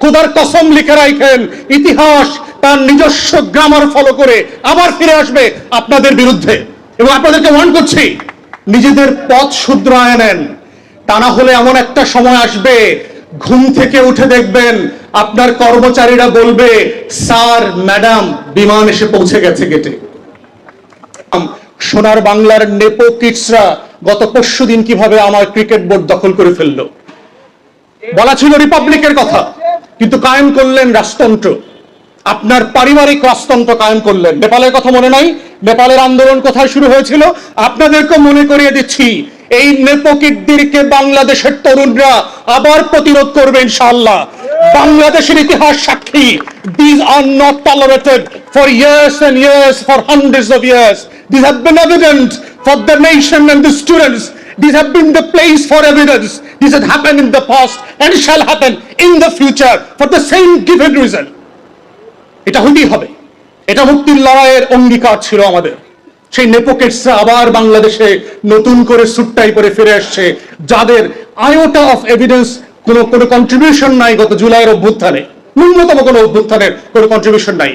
খোদার কসম লিখে রাখেন, ইতিহাস তার নিজস্ব গ্রামার ফলো করে আবার ফিরে আসবে আপনাদের বিরুদ্ধে। এবং আপনাদেরকে ওয়ার্ন করছি, নিজেদের পথ শুধরায় নেন, তা না হলে এমন একটা সময় আসবে ঘুম থেকে উঠে দেখবেন আপনার কর্মচারীরা বলবে, স্যার ম্যাডাম বিমান এসে পৌঁছে গেছে গেটে। সোনার বাংলার নেপো কিডসরা গত পরশুদিন কিভাবে আমার ক্রিকেট বোর্ড দখল করে ফেললো। বলা ছিল রিপাবলিকের কথা, কিন্তু কায়েম করলেন রাজতন্ত্র। আপনার পারিবারিক রাজতন্ত্র কায়েম করলেন। নেপালের কথা মনে নাই? নেপালের আন্দোলন কোথায় শুরু হয়েছিল? আপনাদেরকে মনে করিয়ে দিচ্ছি, এই নেপোকিটদেরকে বাংলাদেশের তরুণরা আবার প্রতিরোধ করবে ইনশাআল্লাহ। বাংলাদেশের ইতিহাস সাক্ষী, these are not tolerated for years and years, for hundreds of years. These have been evident for the nation and the students. These have been the place for evidence. This has happened in the past and shall happen in the future for the same given reason. এটা হতেই হবে। এটা মুক্তির লড়াইয়ের অঙ্গীকার ছিল আমাদের। সেই নেপোকেটসরা আবার বাংলাদেশে নতুন করে সুটটাই করে ফিরে আসছে, যাদের আয়োটা অফ এভিডেন্স কোনো কন্ট্রিবিউশন নাই গত জুলাইয়ের অভ্যুত্থানে, ন্যূনতম কোনো অভ্যুত্থানের কোনো কন্ট্রিবিউশন নাই।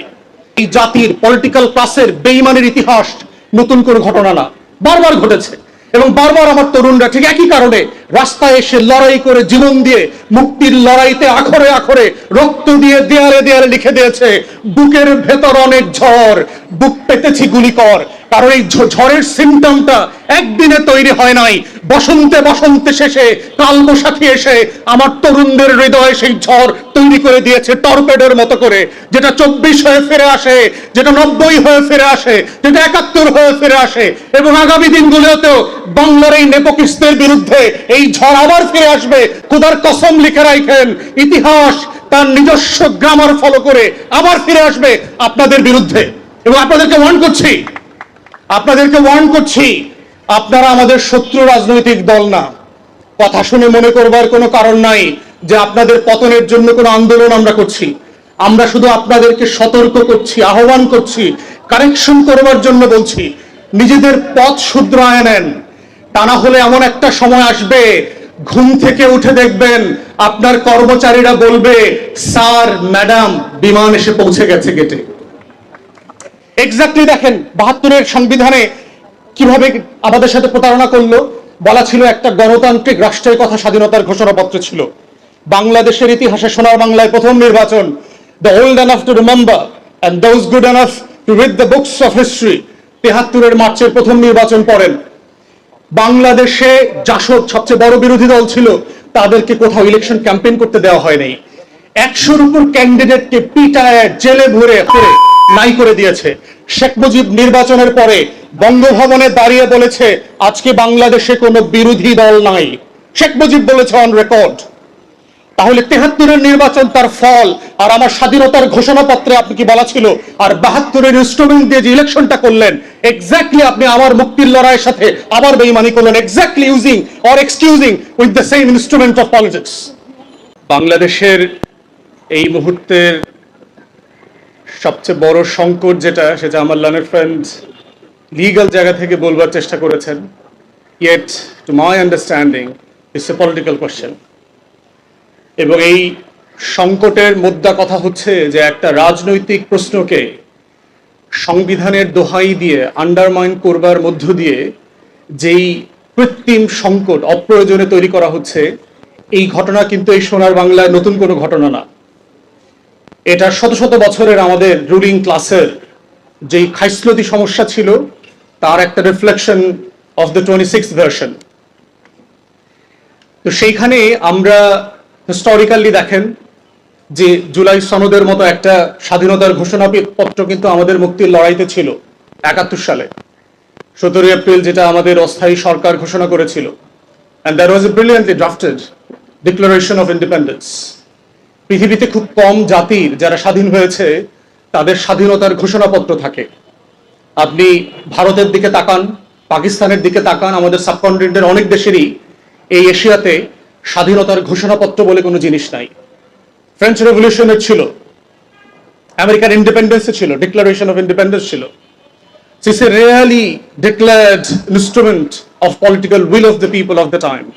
এই জাতির পলিটিক্যাল ক্লাসের বেইমানের ইতিহাস নতুন কোনো ঘটনা না, বারবার ঘটেছে। এবং বারবার আমার তরুণরা ঠিক একই কারণে রাস্তায় এসে লড়াই করে, জীবন দিয়ে মুক্তির লড়াইতে আখরে আখরে রক্ত দিয়ে দেয়ালে দেয়ালে লিখে দিয়েছে, বুকের ভেতর অনেক ঝড়, বুক পেতেছি গুলি কর। কারণ এই ঝড়ের সিমটমটা একদিনে তৈরি হয় নাই, বসন্তে বসন্তে শেষে কালবৈশাখী এসে আমার তরুণদের হৃদয়ে সেই ঝড় তৈরি করে দিয়েছে টর্পেডোর মতো করে, যেটা 24 হয়ে ফিরে আসে, যেটা 90 হয়ে ফিরে আসে, যেটা 71 হয়ে ফিরে আসে। এবং আগামী দিনগুলোতেও বাংলার এই নেপোকিস্টদের বিরুদ্ধে এই ঝড় আবার ফিরে আসবে। খোদার কসম লিখে রাখেন, ইতিহাস তার নিজস্ব গ্রামার ফলো করে আবার ফিরে আসবে আপনাদের বিরুদ্ধে। এবং আপনাদেরকে ওয়ার্ন করছি, আপনারা আমাদের শত্রু রাজনৈতিক দল না। কথা শুনে মনে করবার কোনো কারণ নাই যে আপনাদের পতনের জন্য কোনো আন্দোলন আমরা করছি। আমরা শুধু আপনাদেরকে সতর্ক করছি, আহ্বান করছি, কারেকশন করবার জন্য বলছি, নিজেদের পথ শুধরায় নেন, তা না হলে এমন একটা সময় আসবে ঘুম থেকে উঠে দেখবেন আপনার কর্মচারীরা বলবে, স্যার ম্যাডাম বিমান এসে পৌঁছে গেছে গেটে। এক্স্যাক্টলি দেখেন 72-এর সংবিধানে কিভাবে আমাদের সাথে প্রতারণা করলো। বলা ছিল একটা গণতান্ত্রিক রাষ্ট্রের কথা স্বাধীনতার ঘোষণাপত্র ছিল। বাংলাদেশের ইতিহাসে সোনার বাংলায় প্রথম নির্বাচন, the old enough to remember and those good enough to read the books of history, 73-এর মার্চের প্রথম নির্বাচন করেন। বাংলাদেশে জাসদ সবচেয়ে বড় বিরোধী দল ছিল, তাদেরকে কোথাও ইলেকশন ক্যাম্পেইন করতে দেওয়া হয় নাই। 100-র উপর ক্যান্ডিডেটকে পিটায় জেলে ভরে নাই করে দিয়েছে। শেখ মুজিব নির্বাচনের পরে বঙ্গভবনে দাঁড়িয়ে বলেছে, আজকে বাংলাদেশে কোনো বিরোধী দল নাই। শেখ মুজিব বলেছে অন রেকর্ড। তাহলে 73-এর নির্বাচন তার ফল, আর আমার স্বাধীনতার ঘোষণাপত্রে আপনি কি বলা ছিল, আর 72-এর ইনস্ট্রুমেন্ট দিয়ে যে ইলেকশনটা করলেন, এক্স্যাক্টলি আপনি আমার মুক্তির লড়াইয়ের সাথে আবার বেইমানি করলেন, exactly using or excusing with the same instrument of politics. বাংলাদেশের এই মুহূর্তের সবচেয়ে বড় সংকট সেটা আমার লার্নার ফ্রেন্ড লিগ্যাল জায়গা থেকে বলবার চেষ্টা করেছেন, yet to my understanding it's a political question. এবং এই সংকটের মুদ্রা কথা হচ্ছে যে একটা রাজনৈতিক প্রশ্নকে সংবিধানের দোহাই দিয়ে আন্ডারমাইন করবার মধ্য দিয়ে যেই কৃত্রিম সংকট অপ্রয়োজনে তৈরি করা হচ্ছে, এই ঘটনা কিন্তু এই সোনার বাংলায় নতুন কোনো ঘটনা না। এটা শত শত বছরের আমাদের রুলিং ক্লাসের যেই খাইসলতি সমস্যা ছিল, তার একটা reflection of the 26th version. তো সেইখানে আমরা হিস্টোরিক্যালি দেখেন যে জুলাই সনদের মতো একটা স্বাধীনতার ঘোষণাপত্র কিন্তু আমাদের মুক্তির লড়াইতে ছিল 71 সালে 17 এপ্রিল, যেটা আমাদের অস্থায়ী সরকার ঘোষণা করেছিল। and there was a brilliantly drafted declaration of independence. পৃথিবীতে খুব কম জাতির যারা স্বাধীন হয়েছে তাদের স্বাধীনতার ঘোষণাপত্র থাকে। আপনি ভারতের দিকে তাকান, পাকিস্তানের দিকে তাকান, আমাদের সাবকন্টিনেন্টের অনেক দেশেরই এই এশিয়াতে স্বাধীনতার ঘোষণাপত্র বলে কোনো জিনিস নাই। ফ্রেঞ্চ রেভলিউশনের ছিল, আমেরিকার ইন্ডিপেন্ডেন্সে ছিল, ডিক্লারেশন অফ ইন্ডিপেন্ডেন্স ছিল। It's a really declared instrument of political will of the people of the time.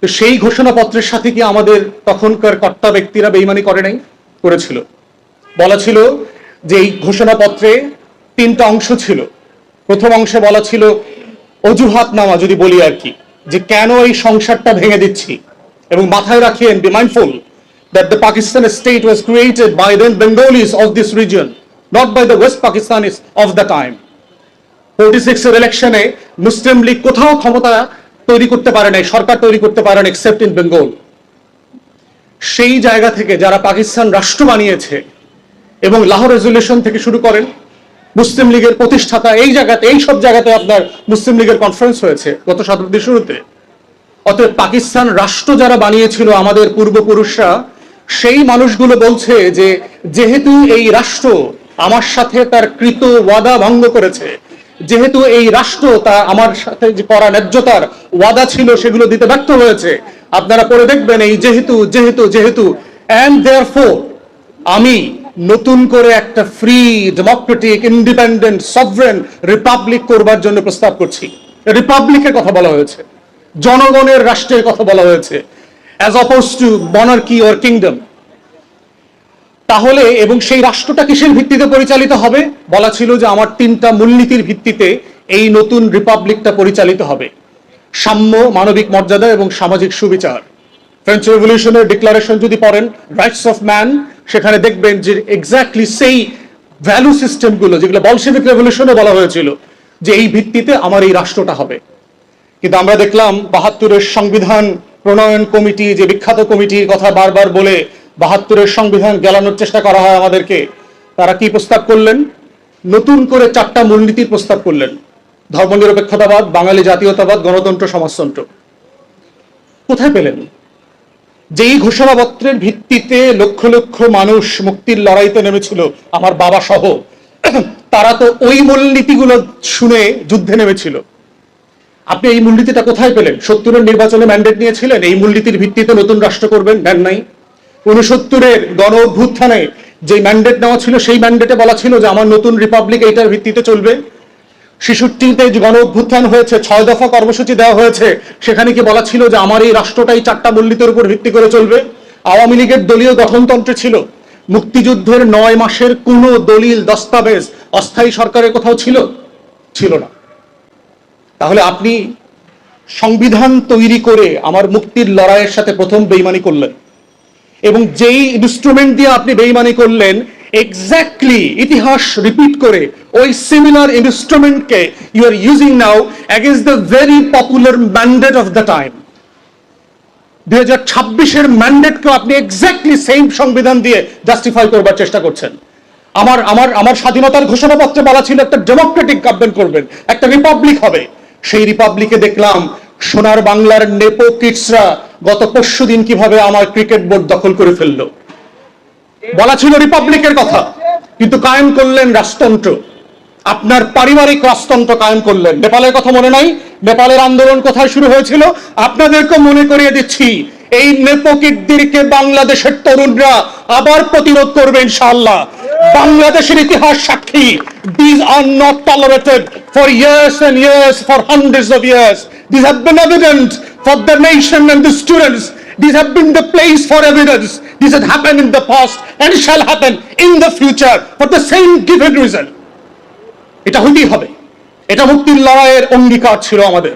তো সেই ঘোষণাপত্রের সাথে কি আমাদের তখনকার কর্তা ব্যক্তিরা বেইমানি করে নাই? করেছিল। বলা ছিল যে এই ঘোষণাপত্রে 3টা অংশ ছিল। প্রথম অংশে বলা ছিল অজুহাত নামা, যদি বলি আর কি, যে কেন এই সংসারটা ভেঙে দিচ্ছি, এবং মাথায় রাখিয়েন, be mindful that the Pakistan state was created by the Bengalis of this region, not by the West Pakistanis of the time. 46 এর ইলেকশনে মুসলিম লীগ কোথাও ক্ষমতা তৈরি করতে পারে নাই, সরকার তৈরি করতে পারে না, এক্সেপ্ট ইন বেঙ্গল। সেই জায়গা থেকে যারা পাকিস্তান রাষ্ট্র বানিয়েছে, এবং লাহোর রেজলিউশন থেকে শুরু করেন, মুসলিম লীগের প্রতিষ্ঠাতা, এই জায়গাতে, এই সব জায়গাতে আপনার মুসলিম লীগের কনফারেন্স হয়েছে গত শতাব্দীর শুরুতে। অতএব পাকিস্তান রাষ্ট্র যারা বানিয়েছিল আমাদের পূর্বপুরুষরা, সেই মানুষগুলো বলছে যে যেহেতু এই রাষ্ট্র আমার সাথে তার কৃত ওয়াদা ভঙ্গ করেছে, যেহেতু এই রাষ্ট্র তা আমার সাথে যে করা ন্যায্যতার ওয়াদা ছিল সেগুলো দিতে ব্যর্থ হয়েছে, আপনারা পড়ে দেখবেন এই যেহেতু যেহেতু যেহেতু অ্যান্ড দেয়ারফোর আমি নতুন করে একটা free, Democratic, independent, sovereign Republic করবার জন্য প্রস্তাব করছি। রিপাবলিকের কথা বলা হয়েছে, জনগণের রাষ্ট্রের কথা বলা হয়েছে, as opposed to monarchy or kingdom. তাহলে, এবং সেই রাষ্ট্রটা কিসের ভিত্তিতে পরিচালিত হবে? বলা ছিল যে আমার 3টা মূলনীতির ভিত্তিতে এই নতুন রিপাবলিকটা পরিচালিত হবে। সাম্য, মানবিক মর্যাদা এবং সামাজিক সুবিচার। ফ্রেঞ্চ রেভলিউশনের ডিক্লারেশন যদি পড়েন, রাইটস অফ ম্যান, সেখানে দেখবেন যে এক্স্যাক্টলি সেই ভ্যালু সিস্টেমগুলো যেগুলো বলশেভিক রেভলিউশনে বলা হয়েছিল যে এই ভিত্তিতে আমার এই রাষ্ট্রটা হবে। কিন্তু আমরা দেখলাম 72-এর সংবিধান প্রণয়ন কমিটি, যে বিখ্যাত কমিটির কথা বারবার বলে 72-এর সংবিধান গেলানোর চেষ্টা করা হয় আমাদেরকে, তারা কি প্রস্তাব করলেন? নতুন করে 4টা মূলনীতির প্রস্তাব করলেন। ধর্মনিরপেক্ষতাবাদ, বাঙালি জাতীয়তাবাদ, গণতন্ত্র, সমাজতন্ত্র। কোথায় পেলেন? যেই ঘোষণাপত্রের ভিত্তিতে লক্ষ লক্ষ মানুষ মুক্তির লড়াইতে নেমেছিল, আমার বাবা সহ, তারা তো ওই মূলনীতিগুলো শুনে যুদ্ধে নেমেছিল। আপনি এই মূলনীতিটা কোথায় পেলেন? 70-এর নির্বাচনে ম্যান্ডেট নিয়েছিলেন এই মূলনীতির ভিত্তিতে নতুন রাষ্ট্র করবেন, নেন নাই। 69-এর গণ অভ্যুত্থানে যে ম্যান্ডেট নেওয়া ছিল, সেই ম্যান্ডেটে বলা ছিল যে আমার নতুন রিপাবলিক এইটার ভিত্তিতে চলবে। 66-তে গণ অভ্যুত্থান হয়েছে, 6 দফা কর্মসূচি দেওয়া হয়েছে, সেখানে কি বলা ছিল যে আমার এই রাষ্ট্রটাই 4টা মূলনীতির উপর ভিত্তি করে চলবে। আওয়ামী লীগের দলীয় গঠনতন্ত্র ছিল, মুক্তিযুদ্ধের 9 মাসের কোনো দলিল, দস্তাবেজ অস্থায়ী সরকারের কোথাও ছিল? ছিল না। তাহলে আপনি সংবিধান তৈরি করে আমার মুক্তির লড়াইয়ের সাথে প্রথম বেইমানি করলেন, এবং যেই ইনস্ট্রুমেন্ট দিয়ে আপনি বেইমানি করলেন, এক্স্যাক্টলি ইতিহাস রিপিট করে ওই সিমিলার ইনস্ট্রুমেন্টকে you are using now against the very popular mandate of the time. 2026-এর ম্যান্ডেটকে আপনি এক্স্যাক্টলি সেম সংবিধান দিয়ে জাস্টিফাই করবার চেষ্টা করছেন। আমার স্বাধীনতার ঘোষণাপত্রে বলা ছিল একটা ডেমোক্রেটিক গভর্নমেন্ট করবেন, একটা রিপাবলিক হবে। সেই রিপাবলিকে দেখলাম সোনার বাংলার নেপো কিডসরা গত পরশুদিন কিভাবে আমার ক্রিকেট বোর্ড দখল করে ফেললো। বলা ছিল রিপাবলিকের কথা, কিন্তু কায়েম করলেন রাজতন্ত্র। আপনার পারিবারিক রাজতন্ত্র কায়েম করলেন। নেপালের কথা মনে নাই? নেপালের আন্দোলন কোথায় শুরু হয়েছিল? আপনাদেরকে মনে করিয়ে দিচ্ছি, এই নেপোকিটদেরকে বাংলাদেশের তরুণরা আবার প্রতিরোধ করবে ইনশাআল্লাহ। বাংলাদেশের ইতিহাস সাক্ষী, these are not tolerated for years and years, for hundreds of years. These have been evident for the nation and the students. These have been the place for evidence. This has happened in the past and shall happen in the future for the same given reason. এটা হইতেই হবে। এটা মুক্তির লড়াইয়ের অঙ্গীকার ছিল আমাদের।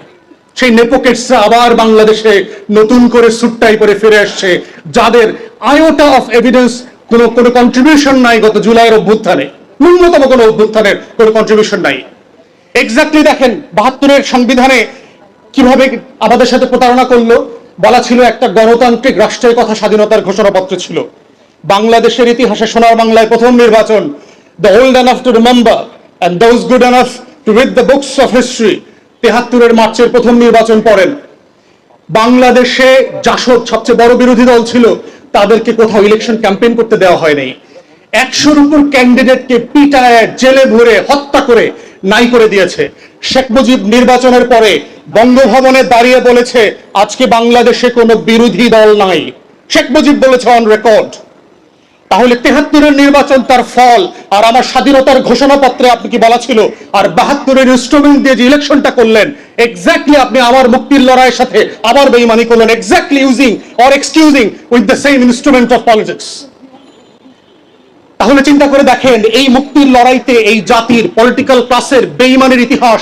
সেই নেপোকেটসরা আবার বাংলাদেশে নতুন করে সুটটাই করে ফিরে আসছে, যাদের আয়োটা অফ এভিডেন্স, কোনো কন্ট্রিবিউশন নাই গত জুলাইয়ের অভ্যুত্থানে, ন্যূনতম কোনো অভ্যুত্থানের কোনো কন্ট্রিবিউশন নাই। এক্স্যাক্টলি দেখেন 72-এর সংবিধানে কিভাবে আমাদের সাথে প্রতারণা করলো। বলা ছিল একটা গণতান্ত্রিক রাষ্ট্রের কথা স্বাধীনতার ঘোষণাপত্র ছিল। বাংলাদেশের ইতিহাসে সোনার বাংলায় প্রথম নির্বাচন, the old enough to remember and those good enough to read the books of history, 73-এর মার্চের প্রথম নির্বাচন পড়েন। বাংলাদেশে জাসদ সবচেয়ে বড় বিরোধী দল ছিল, তাদেরকে কোথাও ইলেকশন ক্যাম্পেইন করতে দেওয়া হয় নাই। 100-র উপর ক্যান্ডিডেটকে পিটায়, জেলে ভরে, হত্যা করে নাই করে দিয়েছে। শেখ মুজিব নির্বাচনের পরে বঙ্গভবনে দাঁড়িয়ে বলেছে আজকে বাংলাদেশে কোনো বিরোধী দল নাই। শেখ মুজিব বলেছে অন রেকর্ড। তাহলে 73-এর নির্বাচন তার ফল, আর আমার স্বাধীনতার ঘোষণাপত্রে আপনি কি বলা ছিল, আর 72-এর ইনস্ট্রুমেন্ট দিয়ে যে ইলেকশনটা করলেন, এক্স্যাক্টলি আপনি আমার মুক্তির লড়াইয়ের সাথে আবার বেইমানি করলেন, exactly using or excusing with the same instrument of politics. তাহলে চিন্তা করে দেখেন, এই মুক্তির লড়াইতে এই জাতির পলিটিক্যাল ক্লাসের বেইমানের ইতিহাস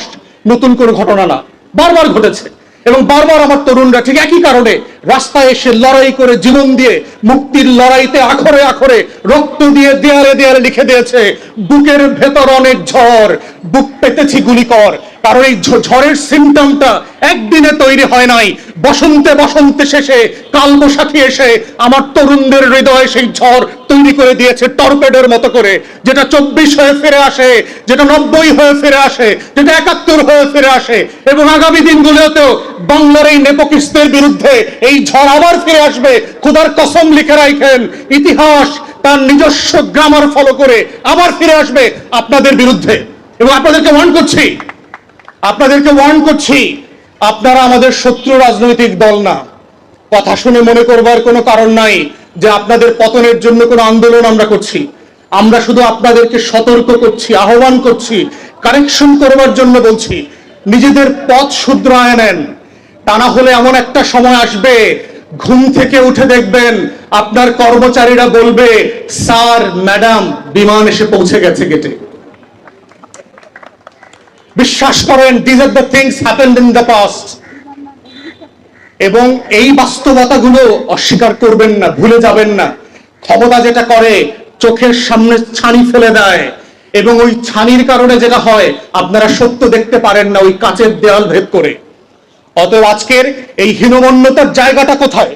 নতুন করে ঘটনা না, বারবার ঘটেছে। এবং বারবার আমার তরুণরা ঠিক একই কারণে রাস্তায় এসে লড়াই করে জীবন দিয়ে মুক্তির লড়াইতে আখরে আখরে রক্ত দিয়ে দেয়ালে দেয়ালে লিখে দিয়েছে, বুকের ভেতর অনেক ঝড়, বুক পেতেছি গুলিকর। কারণ এই ঝড়ের সিমটমটা একদিনে তৈরি হয় নাই, বসন্তে বসন্তে শেষে কালবৈশাখী এসে আমার তরুণদের হৃদয়ে সেই ঝড় তৈরি করে দিয়েছে টর্পেডোর মতো করে, যেটা 24 হয়ে ফিরে আসে, যেটা 90 হয়ে ফিরে আসে, যেটা 71 হয়ে ফিরে আসে। এবং আগামী দিনগুলোতেও বাংলার এই নেপোকিস্তের বিরুদ্ধে এই ঝড় আবার ফিরে আসবে। খোদার কসম লিখে রাখেন, ইতিহাস তার নিজস্ব গ্রামার ফলো করে আবার ফিরে আসবে আপনাদের বিরুদ্ধে। এবং আপনাদেরকে ওয়ার্ন করছি, আপনারা আমাদের শত্রু রাজনৈতিক দল না। কথা শুনে মনে করবার কোনো কারণ নাই যে আপনাদের পতনের জন্য কোনো আন্দোলন আমরা করছি। আমরা শুধু আপনাদেরকে সতর্ক করছি, আহ্বান করছি, কারেকশন করবার জন্য বলছি, নিজেদের পথ শুধরায় নেন। তা না হলে এমন একটা সময় আসবে, ঘুম থেকে উঠে দেখবেন আপনার কর্মচারীরা বলবে, স্যার ম্যাডাম বিমান এসে পৌঁছে গেছে গেটে। বিশ্বাস করেন, these are the things happened in the past। এবং এই বাস্তবতাগুলো অস্বীকার করবেন না, ভুলে যাবেন না। ক্ষমতা যেটা করে, চোখের সামনে ছানি ফেলে দেয়, এবং ওই ছানির কারণে যেটা হয়, আপনারা সত্য দেখতে পারেন না, ওই কাচের দেয়াল ভেদ করে। অতএব আজকের এই হীনমন্যতার জায়গাটা কোথায়?